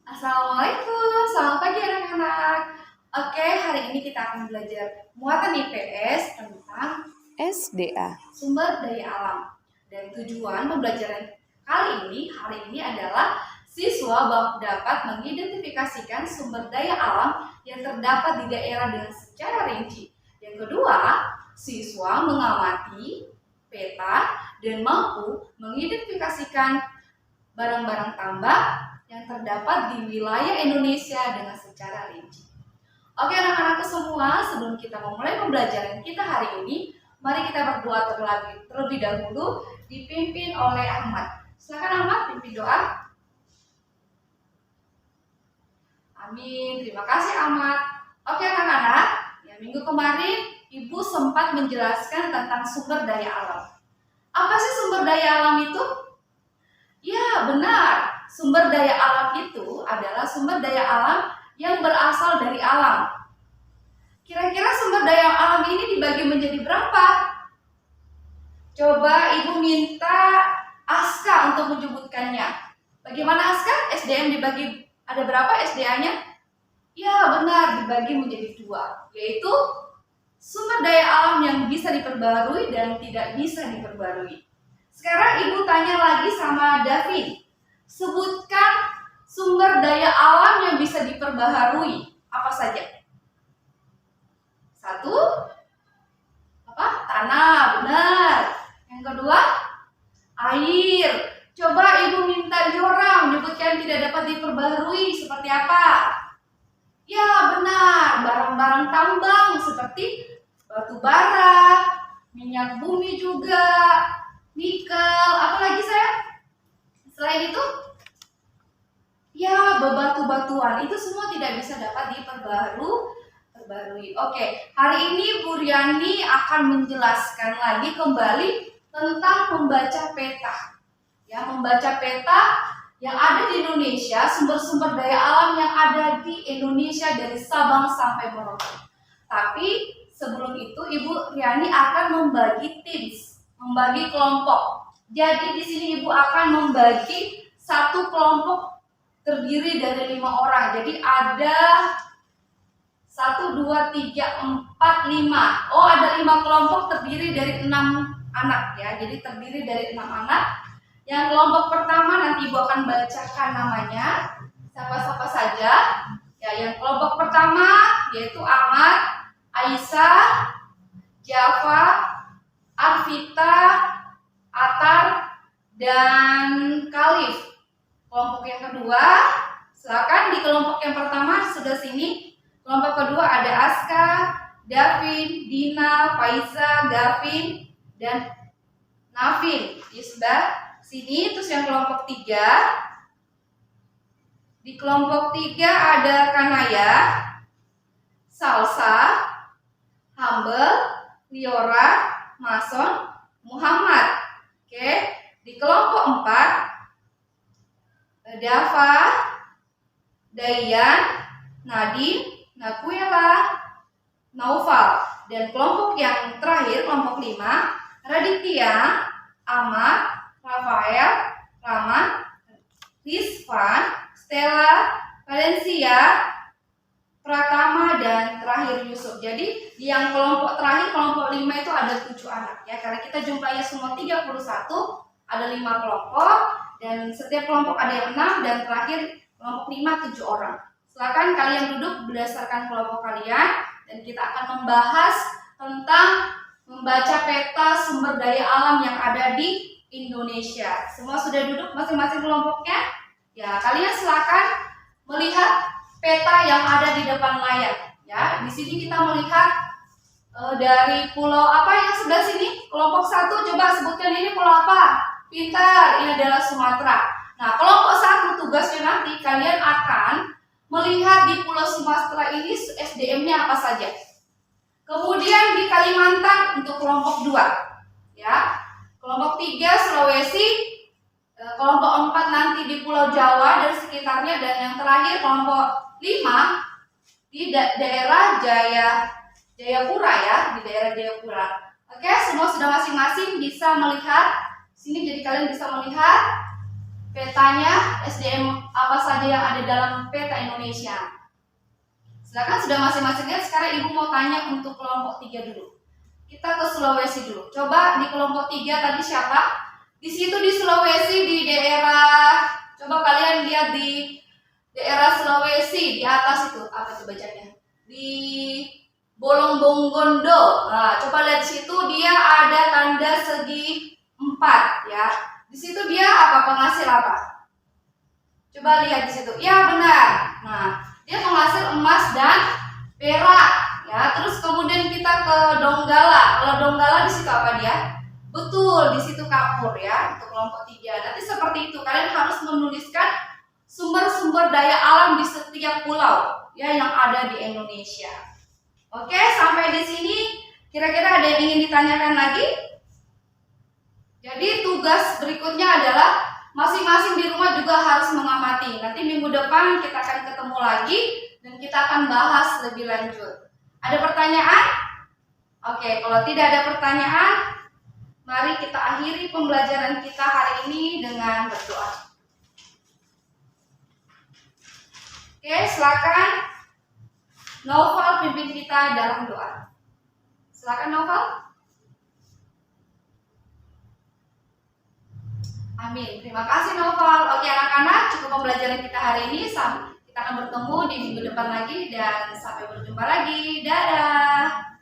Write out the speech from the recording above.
Assalamualaikum, selamat pagi anak-anak. Oke, hari ini kita akan belajar muatan IPS tentang SDA. sumber daya alam. Dan tujuan pembelajaran hari ini adalah siswa dapat mengidentifikasikan sumber daya alam yang terdapat di daerah dengan secara rinci. Yang kedua, siswa mengamati peta dan mampu mengidentifikasikan barang-barang tambang yang terdapat di wilayah Indonesia dengan secara rinci. Oke anak-anakku semua, sebelum kita memulai pembelajaran kita hari ini, mari kita berdoa terlebih dahulu dipimpin oleh Ahmad. Silakan Ahmad, pimpin doa. Amin, terima kasih Ahmad. Oke anak-anak, minggu kemarin Ibu sempat menjelaskan tentang sumber daya alam. Apa sih sumber daya alam itu? Ya, benar. Sumber daya alam itu adalah sumber daya alam yang berasal dari alam. Kira-kira sumber daya alam ini dibagi menjadi berapa? Coba Ibu minta Aska untuk menyebutkannya. Bagaimana Aska? SDM dibagi, ada berapa SDA-nya? Ya, benar, dibagi menjadi dua, yaitu sumber daya alam yang bisa diperbarui dan tidak bisa diperbarui. Sekarang Ibu tanya lagi sama David. Sebutkan sumber daya alam yang bisa diperbaharui. Apa saja? Satu, tanah, benar. Yang kedua, air. Coba Ibu minta Diora menyebutkan tidak dapat diperbaharui seperti apa? Ya, benar. Barang-barang tambang seperti batu bara, minyak bumi juga, nikel, apa lagi sayang? Selain itu, ya bebatu-batuan itu semua tidak bisa dapat diperbarui. Oke, hari ini Bu Riani akan menjelaskan lagi kembali tentang membaca peta. Ya, membaca peta yang ada di Indonesia, sumber-sumber daya alam yang ada di Indonesia dari Sabang sampai Merauke. Tapi sebelum itu Ibu Riani akan membagi teams, membagi kelompok. Jadi di sini Ibu akan membagi satu kelompok terdiri dari 5 orang. Jadi ada 1, 2, 3, 4, 5. Oh, ada 5 kelompok terdiri dari 6 anak ya. Jadi terdiri dari 6 anak. Yang kelompok pertama nanti Ibu akan bacakan namanya. Siapa-siapa saja. Ya, yang kelompok pertama yaitu Ahmad, Aisyah, Java, Arvita, Atar, dan Khalif. Kelompok yang kedua, silakan di kelompok yang pertama sudah sini. Kelompok kedua ada Aska, Davin, Dina, Faiza, Gavin, dan Navin. Di sebelah sini. Terus yang kelompok 3. Di kelompok 3 ada Kanaya, Salsa, Humble, Liora, Mason, Muhammad. Oke, di kelompok 4 Dava, Dayan, Nadine, Nakuela, Naufal. Dan kelompok yang terakhir, kelompok 5, Raditya, Ahmad, Rafael, Rahman, Rizvan, Stella, Valencia, Pratama, dan terakhir Yusuf. Jadi di yang kelompok terakhir, kelompok 5 itu ada 7 anak ya. Karena kita jumlahnya semua 31, ada 5 kelompok dan setiap kelompok ada yang 6 dan terakhir kelompok 5 7 orang. Silakan kalian duduk berdasarkan kelompok kalian dan kita akan membahas tentang membaca peta sumber daya alam yang ada di Indonesia. Semua sudah duduk masing-masing kelompoknya? Ya, kalian silakan melihat peta yang ada di depan layar. Ya, di sini kita melihat dari pulau apa yang sebelah sini? Kelompok 1, coba sebutkan ini pulau apa? Pintar, ini adalah Sumatera. Nah, kelompok 1 tugasnya nanti kalian akan melihat di Pulau Sumatera ini SDM-nya apa saja. Kemudian di Kalimantan untuk kelompok 2, ya. Kelompok 3 Sulawesi, kelompok 4 nanti di Pulau Jawa dan sekitarnya, dan yang terakhir kelompok 5 di daerah Jayapura ya, di daerah Jayapura. Oke, semua sudah masing-masing bisa melihat sini, jadi kalian bisa melihat petanya SDM apa saja yang ada dalam peta Indonesia. Silakan sudah masing-masing lihat. Sekarang Ibu mau tanya untuk kelompok 3 dulu. Kita ke Sulawesi dulu. Coba di kelompok 3 tadi siapa? Di situ di Sulawesi, di daerah, coba kalian lihat di daerah Sulawesi di atas itu apa itu bacanya? Di Bolongbonggondo. Nah, coba lihat di situ dia ada tanda segi 4 ya. Di situ dia apa, penghasil apa? Coba lihat di situ. Ya benar. Nah, dia penghasil emas dan perak ya. Terus kemudian kita ke Donggala. Kalau Donggala di situ apa dia? Betul, di situ kapur ya untuk kelompok 3. Nanti seperti itu kalian harus menuliskan sumber-sumber daya alam di setiap pulau ya yang ada di Indonesia. Oke, sampai di sini kira-kira ada yang ingin ditanyakan lagi? Jadi tugas berikutnya adalah masing-masing di rumah juga harus mengamati. Nanti minggu depan kita akan ketemu lagi dan kita akan bahas lebih lanjut. Ada pertanyaan? Oke, kalau tidak ada pertanyaan, mari kita akhiri pembelajaran kita hari ini dengan berdoa. Oke, silakan Naufal pimpin kita dalam doa. Silakan Naufal. Amin. Terima kasih Naufal. Oke anak-anak, cukup pembelajaran kita hari ini. Kita akan bertemu di minggu depan lagi dan sampai berjumpa lagi. Dadah.